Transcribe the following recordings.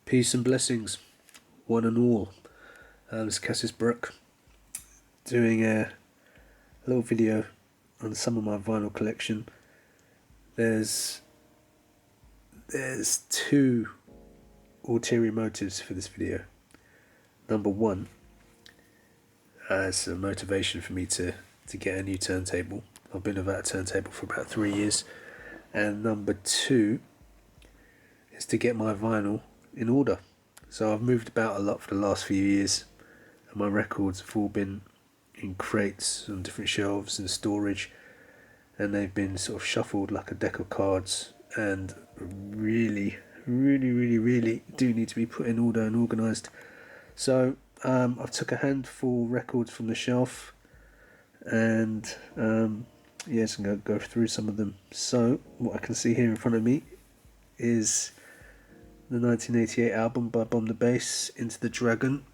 Peace and blessings, one and all. This is Cassis Brook doing a little video on some of my vinyl collection. There's two ulterior motives for this video. Number one, it's a motivation for me to get a new turntable. I've been without a turntable for about 3 years. And number two is to get my vinyl in order. So I've moved about a lot for the last few years, and my records have all been in crates on different shelves and storage, and they've been sort of shuffled like a deck of cards, and really do need to be put in order and organised. So I've took a handful of records from the shelf, and yes, I'm going to go through some of them. So what I can see here in front of me is the 1988 album by Bomb the Bass, Into the Dragon.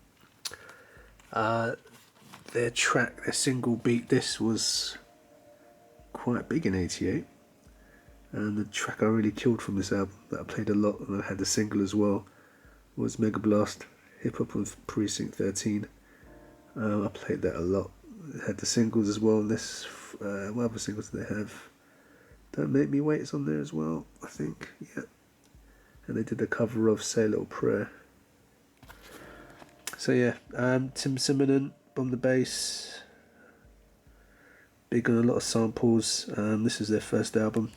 Their single Beat This was quite big in '88, and the track I really killed from this album that I played a lot, and I had the single as well, was Mega Blast, Hip Hop with Precinct 13. I played that a lot. It had the singles as well. This what other singles do they have? Don't Make Me Wait is on there as well, I think. Yeah. And they did a cover of Say a Little Prayer. So yeah, Tim Simenon, Bomb the Bass, big on a lot of samples. This is their first album.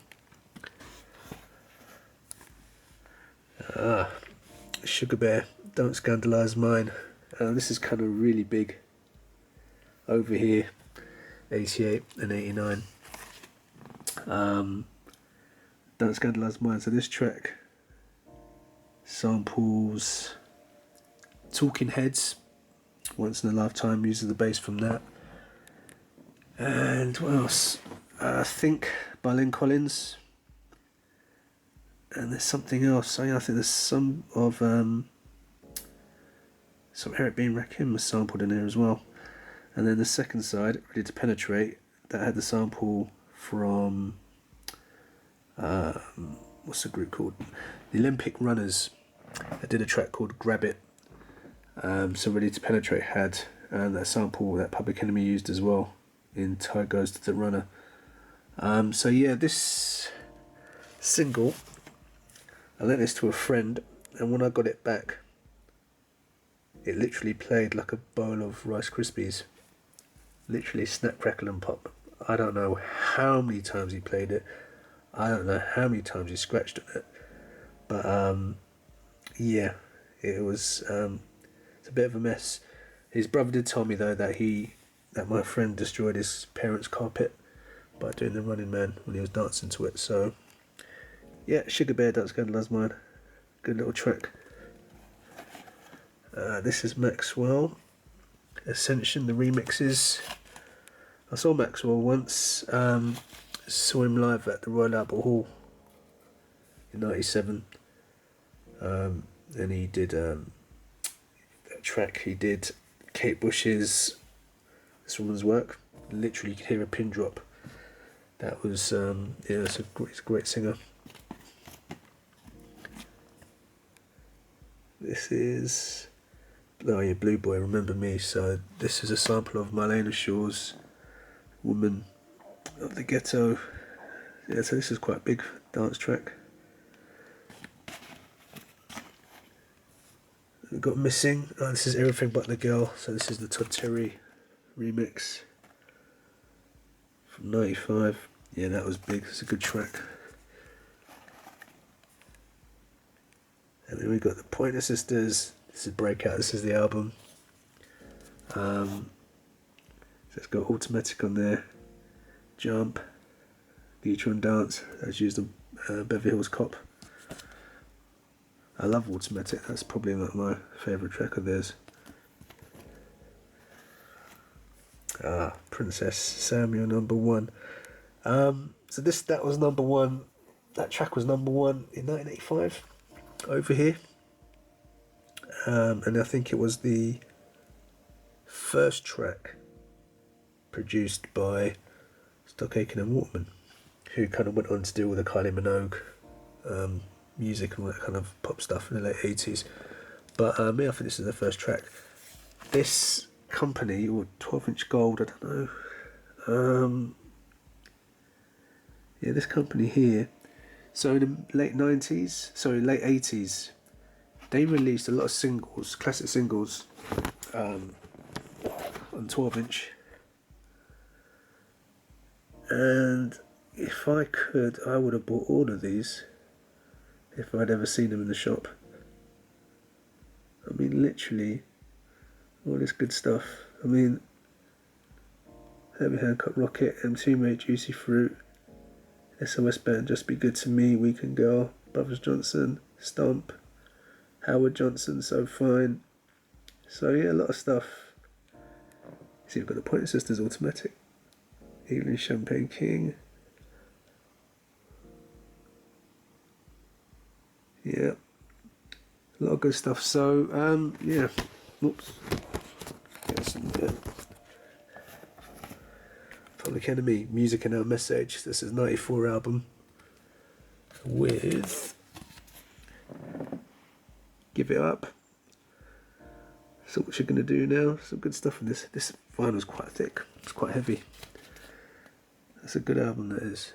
Sugar Bear, Don't Scandalise Mine. This is kind of really big over here, 88 and 89. Don't Scandalise Mine. So this track samples Talking Heads, Once in a Lifetime, uses the bass from that. And what else? Think by Lynn Collins. And there's something else. I think there's some of some Eric B. and Rakim was sampled in there as well. And then the second side, Ready to Penetrate, that had the sample from what's the group called? The Olympic Runners. I did a track called Grab It. So Ready to Penetrate had that sample that Public Enemy used as well in Tide Goes to the Runner. So yeah, this single, I lent this to a friend, and when I got it back, it literally played like a bowl of Rice Krispies. Literally snap, crackle and pop. I don't know how many times he played it. I don't know how many times he scratched on it. But yeah, it was it's a bit of a mess. His brother did tell me though that my friend destroyed his parents' carpet by doing the Running Man when he was dancing to it. So yeah, Sugar Bear, Don't Scandalise Mine. Good little track. This is Maxwell Ascension, the remixes. I saw Maxwell once, saw him live at the Royal Albert Hall in '97, and he did that track. He did Kate Bush's This Woman's Work. Literally, you could hear a pin drop. That was yeah, he's a great singer. This is Blue Boy, Remember Me. So this is a sample of Marlena Shaw's Woman of the Ghetto. Yeah, so this is quite a big dance track. We've got Missing. This is Everything But the Girl. So this is the Todd Terry remix from '95. Yeah, that was big. It's a good track. And then we've got the Pointer Sisters. This is Breakout. This is the album. So it's got Automatic on there. Jump. Guitar and Dance, as used on Beverly Hills Cop. I love Automatic, that's probably like my favourite track of theirs. Princess Samuel, number 1. So that was number 1. That track was number 1 in 1985 over here. And I think it was the first track produced by Stock Aitken and Waterman, who kind of went on to do all the Kylie Minogue music and all that kind of pop stuff in the late 80s. But yeah, I think this is the first track. This company, or 12-inch Gold, I don't know. Yeah, this company here. So in the late 80s, they released a lot of singles, classic singles, on 12-inch. And if I could, I would have bought all of these if I'd ever seen them in the shop. I mean, literally, all this good stuff. I mean, Herbie Hancock, Rocket, M2 Mate, Juicy Fruit, SOS Band, Just Be Good to Me, Weekend Girl, Brothers Johnson, Stomp, Howard Johnson, So Fine. So yeah, a lot of stuff. See, we've got the Pointer Sisters, Automatic, Evelyn Champagne King. Yeah, a lot of good stuff. So yeah, whoops. Public Enemy, Music and Our Message. This is 94 album with Give It Up. So what you're gonna do now? Some good stuff in this. This vinyl's quite thick. It's quite heavy. That's a good album, that is.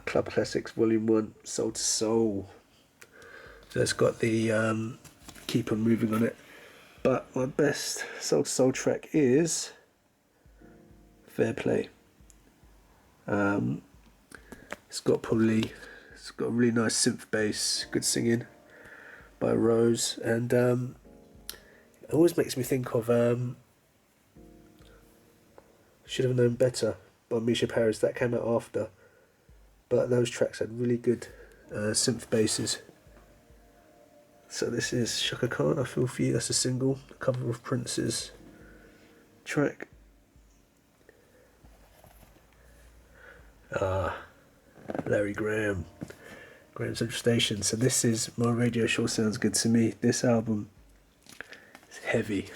Club Classics Volume 1, Soul to Soul. So it's got the Keep On Moving on it. But my best Soul to Soul track is Fairplay. It's got a really nice synth bass, good singing by Rose, and it always makes me think of Should Have Known Better by Misha Paris. That came out after, but those tracks had really good synth basses. So this is Shaka Khan, I Feel For You. That's a single, the cover of Prince's track. Larry Graham, Central Station. So this is My Radio Sure Sounds Good to Me. This album is heavy.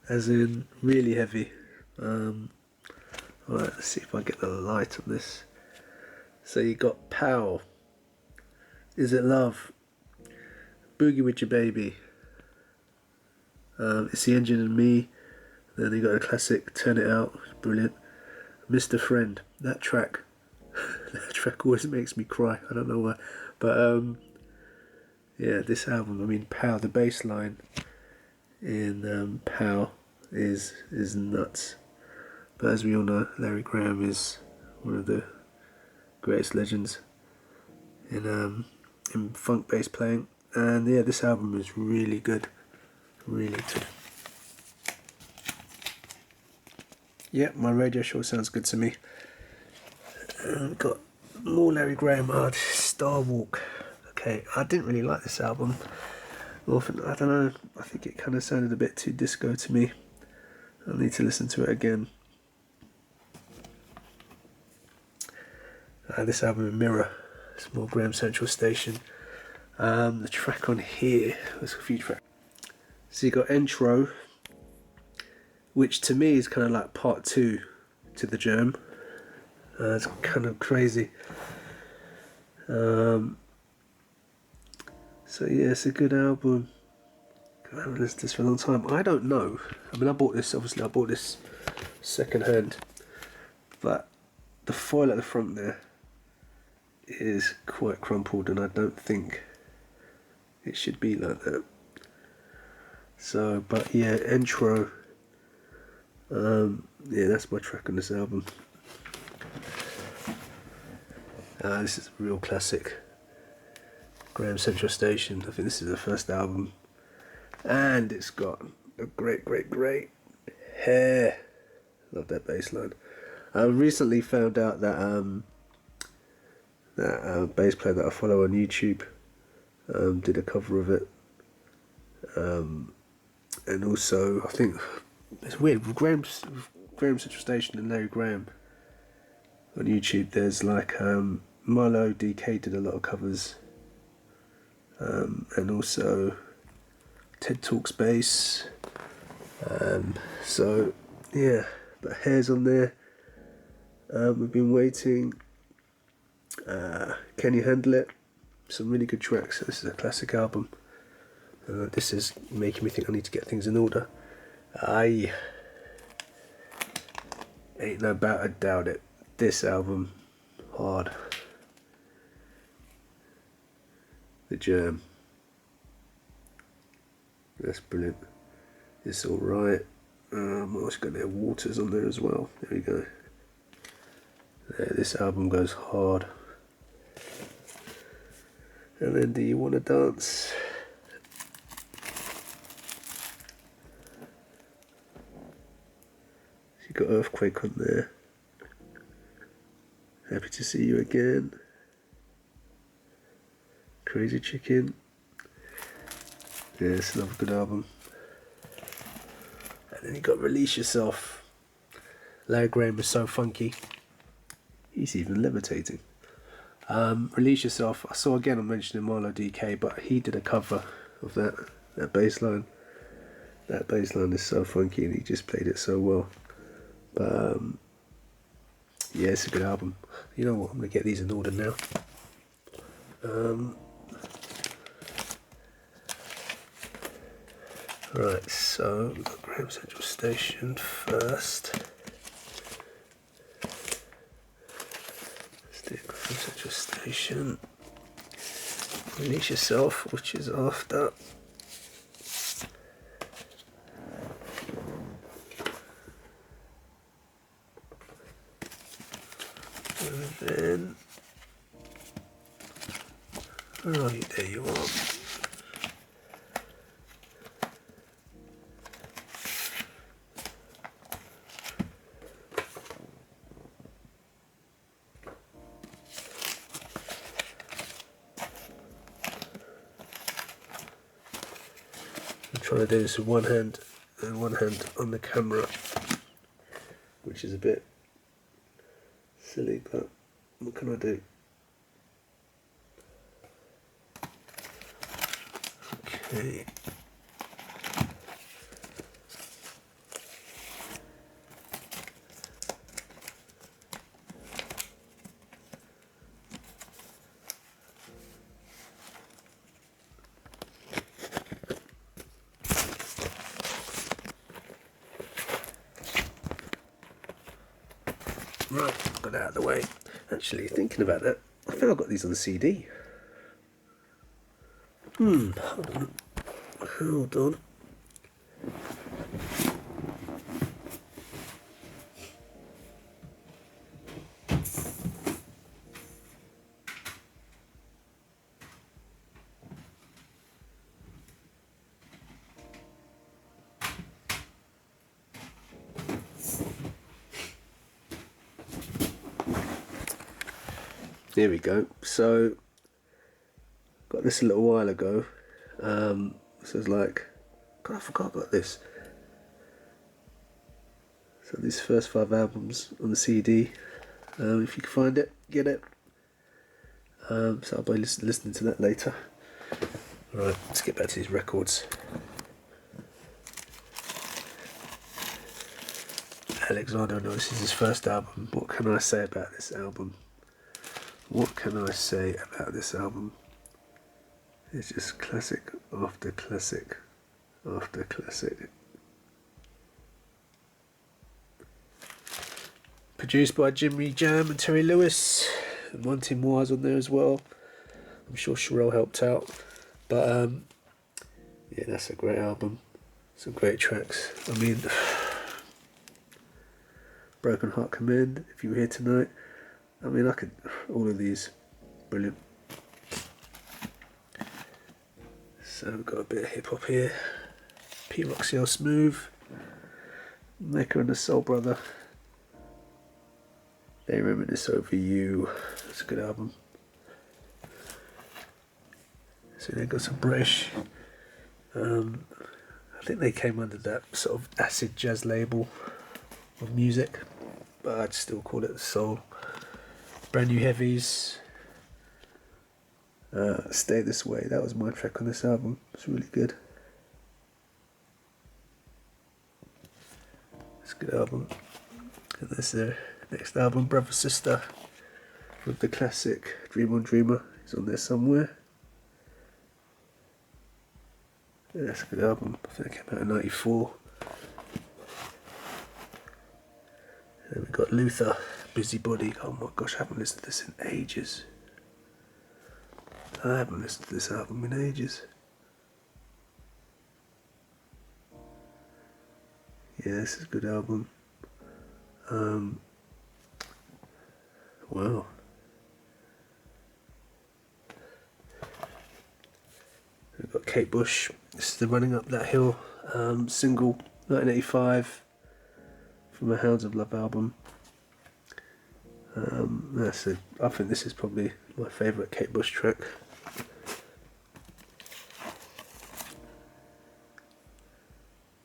As in really heavy. Alright, let's see if I get the light on this. So you got Pow, Is It Love, Boogie With Your Baby, It's the Engine and Me. Then you got a classic, Turn It Out, brilliant. Mr. Friend, that track always makes me cry. I don't know why, but yeah, this album. I mean, Pow, the bass line in Pow is nuts. But as we all know, Larry Graham is one of the greatest legends in funk bass playing, and yeah, this album is really good, really good. Yeah, My Radio Sure Sounds Good to Me. Got more Larry Graham, Star Walk. Okay, I didn't really like this album. Often, I don't know, I think it kind of sounded a bit too disco to me. I'll need to listen to it again. This album, Mirror, it's more Graham Central Station. The track on here, there's a few tracks. So you got Intro, which to me is kind of like part 2 to the Germ. It's kind of crazy. So yeah, it's a good album. I haven't listened to this for a long time. I don't know. I mean, I bought this second hand, but the foil at the front there is quite crumpled, and I don't think it should be like that. So, but yeah, Intro. Yeah, that's my track on this album. This is a real classic. Graham Central Station. I think this is the first album, and it's got a great Hair. Love that bass line. I recently found out that bass player that I follow on YouTube did a cover of it. And also, I think it's weird with Graham Central Station and Larry Graham on YouTube. There's like MarloweDK did a lot of covers, and also Ted Talks bass. So yeah, but Hair's on there. We've been waiting. Can You Handle It? Some really good tracks. This is a classic album. This is making me think I need to get things in order. Ain't no doubt, I doubt it. This album, hard. The Jam. That's brilliant. It's alright. What else got there? Waters on there as well. There we go. Yeah, this album goes hard. And then Do You Wanna Dance? You got Earthquake on there. Happy to See You Again. Crazy Chicken. Yeah, it's another good album. And then you got Release Yourself. Larry Graham is so funky. He's even levitating. Release Yourself. I saw again, I'm mentioning MarloweDK, but he did a cover of that bass line. That bass line is so funky and he just played it so well. But yeah, it's a good album. You know what, I'm going to get these in order now. Right, so we've got Graham Central Station first. Let's do Graham Central Station. Release Yourself, which is after. And then, where are you? There you are. I'm trying to do this with one hand and one hand on the camera, which is a bit silly, but what can I do? Okay. Right, got that out of the way. Actually, thinking about that, I think I got these on the CD. Hold on. Here we go. So, got this a little while ago. So it's like, God, I forgot about this. So these first 5 albums on the CD. If you can find it, get it. So I'll be listening to that later. Alright, let's get back to these records. Alexander, no, this is his first album. What can I say about this album? What can I say about this album? It's just classic after classic after classic. Produced by Jimmy Jam and Terry Lewis. And Monty Moore's on there as well. I'm sure Sherelle helped out. But yeah, that's a great album. Some great tracks. I mean, Broken Heart Command, If You Were Here Tonight. I mean, I could, all of these, brilliant. So we've got a bit of hip hop here. P Roxy Smooth. Mica and the Soul Brother. They Reminisce Over You. That's a good album. So they got some British. I think they came under that sort of acid jazz label of music, but I'd still call it soul. Brand New Heavies. Stay This Way. That was my track on this album. It's really good. It's a good album. And there's their next album, Brother Sister, with the classic Dream on Dreamer. It's on there somewhere. Yeah, that's a good album. I think it came out in '94. Then we got Luther, Busybody. Oh my gosh, I haven't listened to this in ages. I haven't listened to this album in ages. Yeah, this is a good album. Wow. We've got Kate Bush. This is the Running Up That Hill single, 1985, from a Hounds of Love album. I think this is probably my favourite Kate Bush track.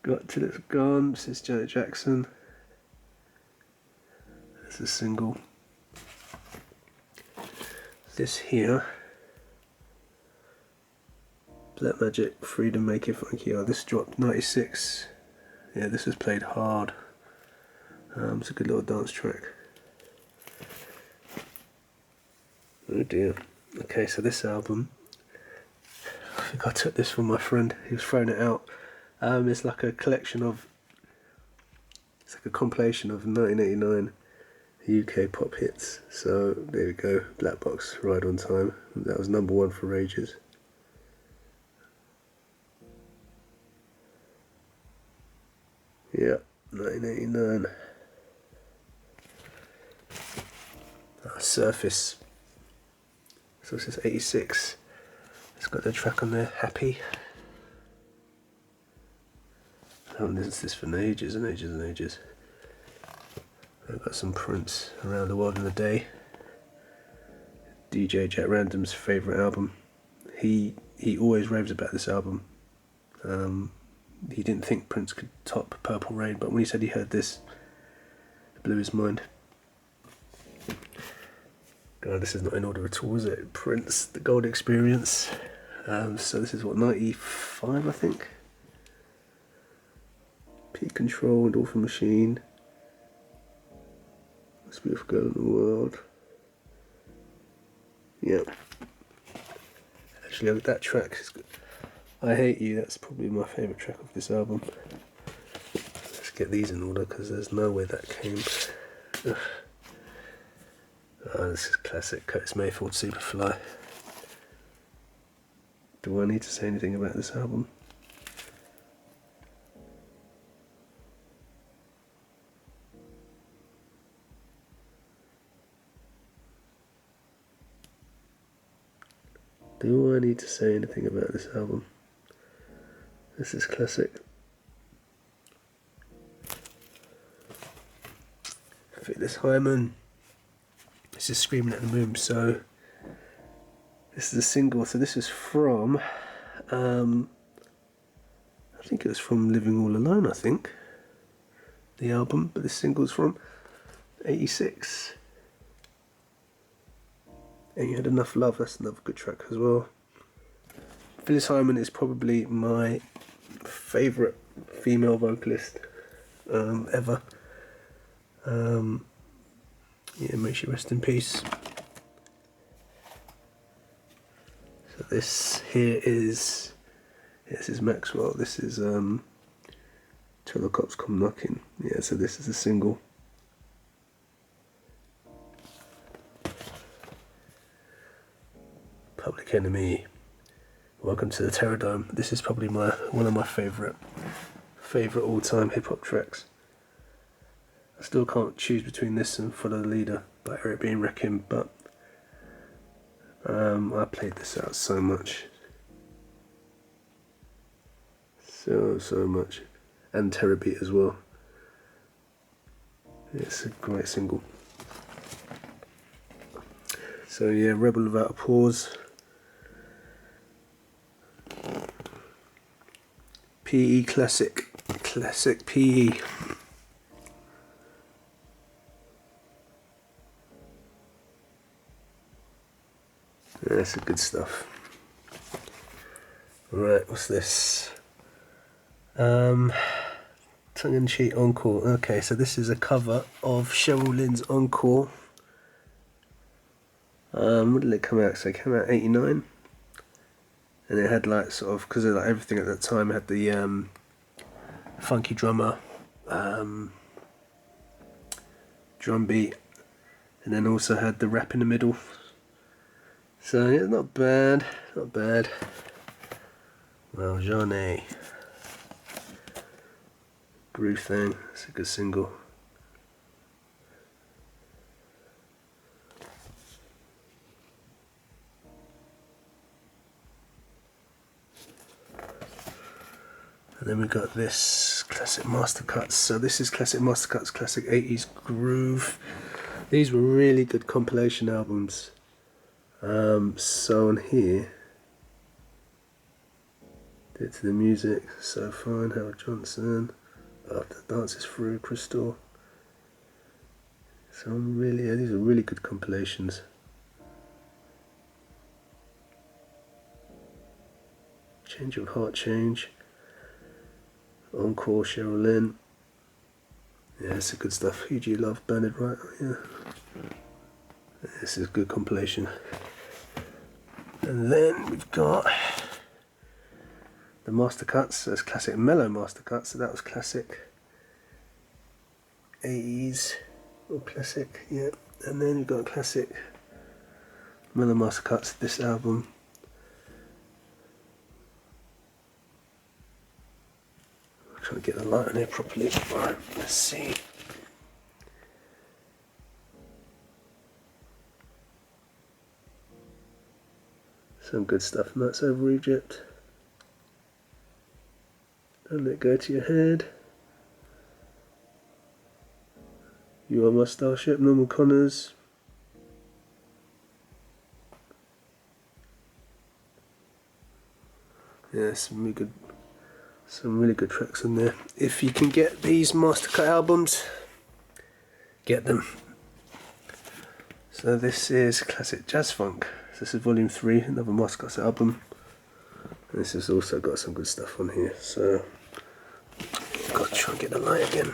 Got Till It's Gone. This is Janet Jackson. This is a single. This here, Black Magic, Freedom, Make It Funky. Oh, this dropped '96. Yeah, this was played hard. It's a good little dance track. Oh dear. Okay, so this album, I think I took this from my friend. He was throwing it out. It's like a collection of, it's like a compilation of 1989 UK pop hits. So there we go. Black Box, Ride on Time. That was #1 for ages. Yeah, 1989. Surface. So this is '86. It's got the track on there, Happy. I haven't listened to this for ages and ages and ages. I've got some Prince, Around the World in a Day. DJ Jack Random's favourite album. He always raves about this album. He didn't think Prince could top Purple Rain, but when he said he heard this, it blew his mind. God, this is not in order at all, is it? Prince, The Gold Experience. So this is what, 95, I think? Peak Control, Endorphin Machine. Most Beautiful Girl in the World. Yep. Actually, that track is good. I Hate You, that's probably my favourite track of this album. Let's get these in order because there's no way that came. Ugh. Oh, this is classic Curtis Mayfield, Superfly. Do I need to say anything about this album? Do I need to say anything about this album? This is classic. Fitness Hyman. This is Screaming at the Moon. So this is a single. So this is from, I think it was from Living All Alone, I think, the album, but this single's from '86. And You Had Enough Love, that's another good track as well. Phyllis Hyman is probably my favourite female vocalist ever. Yeah, may she rest in peace. So this here is, this is Maxwell, this is Till the Cops Come Knocking. Yeah, so this is a single. Public Enemy, Welcome to the Terror Dome. This is probably one of my favourite all-time hip-hop tracks. I still can't choose between this and Follow the Leader by Eric B. and Rakim, but I played this out so much. So much. And Terrorbeat as well. It's a great single. So yeah, Rebel Without a Pause. PE Classic. Classic PE. That's good stuff. Right, what's this? Tongue-in-cheek Encore. Okay, so this is a cover of Cheryl Lynn's Encore. When did it come out? So it came out '89, and it had like sort of, because like everything at that time had the funky drummer, drum beat, and then also had the rap in the middle. So yeah, not bad, not bad. Well, Zhané, Groove Thang, it's a good single. And then we got this Classic Master Cuts. So this is Classic Master Cuts, Classic 80s Groove. These were really good compilation albums. So on here, Did to the Music, So Fine, Howard Johnson, After the Dance Is Through, Crystal. So these are really good compilations. Change of Heart Change, Encore, Cheryl Lynn. Yeah, it's a good stuff. Who Do You Love, Bernard Wright. Oh, yeah. This is a good compilation. And then we've got the Master Cuts. So it's Classic Mellow Master Cuts. So that was classic 80s or classic, yeah. And then we've got Classic Mellow Master Cuts. This album. I'm trying to get the light on here properly. Alright, let's see. Some good stuff. Nuts Over Egypt. Don't Let Go to Your Head. You Are My Starship, Normal Connors. Yeah, some really good tracks in there. If you can get these Master Cut albums, get them. So this is Classic Jazz Funk. So this is Volume 3, another Master Cut album. And this has also got some good stuff on here. So I've got to try and get the light again.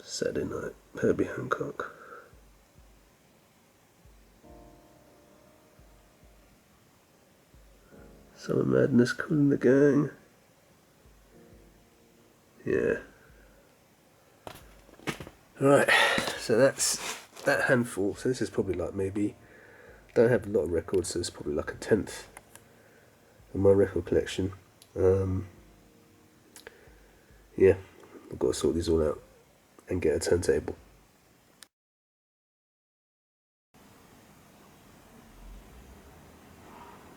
Saturday Night, Herbie Hancock. Summer Madness, Cool in the Gang. Yeah. Right, so that's that handful. So this is probably like maybe, don't have a lot of records, so it's probably like a 10th of my record collection. Yeah, I've got to sort these all out and get a turntable.